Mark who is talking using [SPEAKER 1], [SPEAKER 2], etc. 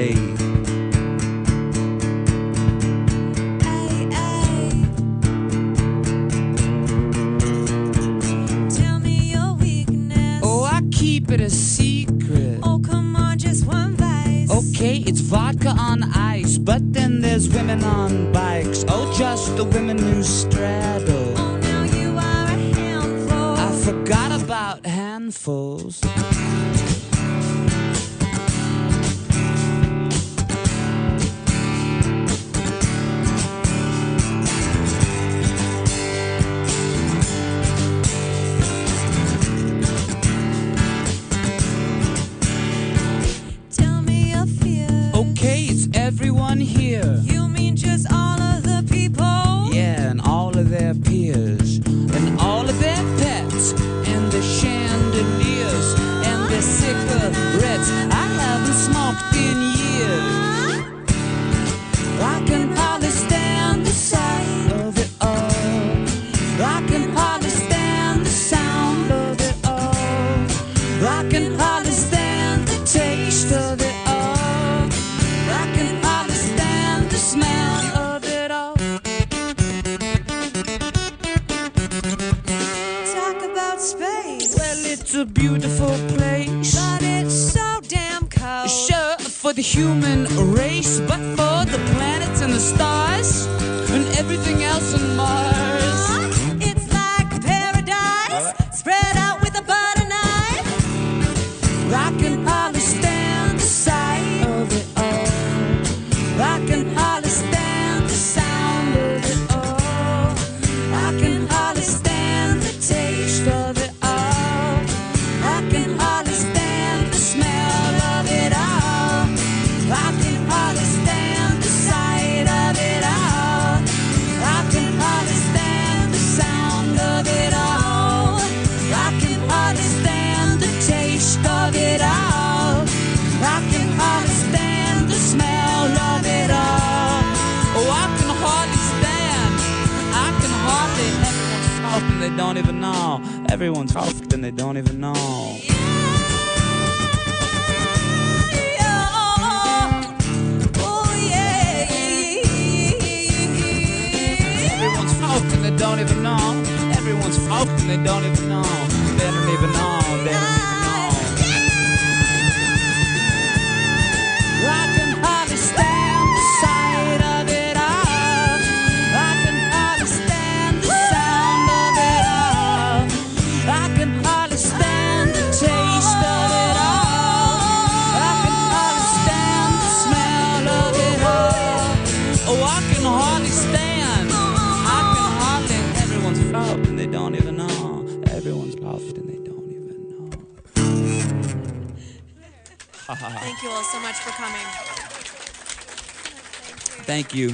[SPEAKER 1] say.
[SPEAKER 2] Tell me your weakness.
[SPEAKER 1] Oh, I keep it a secret.
[SPEAKER 2] Oh, come on, just one vice.
[SPEAKER 1] Okay, it's vodka on ice, but then there's women on bikes. Oh, just the women who straddle.
[SPEAKER 2] Oh, now you are a handful.
[SPEAKER 1] I forgot about handfuls.
[SPEAKER 2] Tell me your fear.
[SPEAKER 1] Okay, it's everyone here.
[SPEAKER 2] You mean just all of the people?
[SPEAKER 1] Yeah, and all of their peers, and all of their pets, and the chandeliers, and the cigarettes I haven't smoked in years. I can hardly stand the sight of it all. I can hardly stand the sound of it all. I can hardly stand the taste of it all. I can hardly stand the smell of it all.
[SPEAKER 2] Talk about space.
[SPEAKER 1] Well, it's a beautiful place.
[SPEAKER 2] But it's so damn cold.
[SPEAKER 1] Sure, for the human race, but for the planets and the stars and everything else on Mars.
[SPEAKER 2] It's like paradise spread out with a butter knife.
[SPEAKER 1] I can hardly stand the sight of it all. I can hardly stand the sound of it all. I can hardly stand the taste of it all. I can hardly stand the smell of it all. I can hardly stand the sight of it all. I can hardly stand the sound of it all. I can hardly stand the taste of it all. I can hardly stand the smell of it all. Oh, I can hardly stand. I can hardly. Everyone's talking, they don't even know. Everyone's talking, they don't even know. Everyone's talking, they don't even know. Everyone's talking, they don't even know. They don't even know. They don't even know. I can hardly stand the sight of it all. I can hardly stand the sound of it all. I can hardly stand the taste of it all. I can hardly stand the smell of it all. Oh, I can hardly stand. I can hardly. Everyone's flopped and they don't even know. Everyone's flopped and they don't even know.
[SPEAKER 2] Thank you all so much for coming.
[SPEAKER 1] Thank you.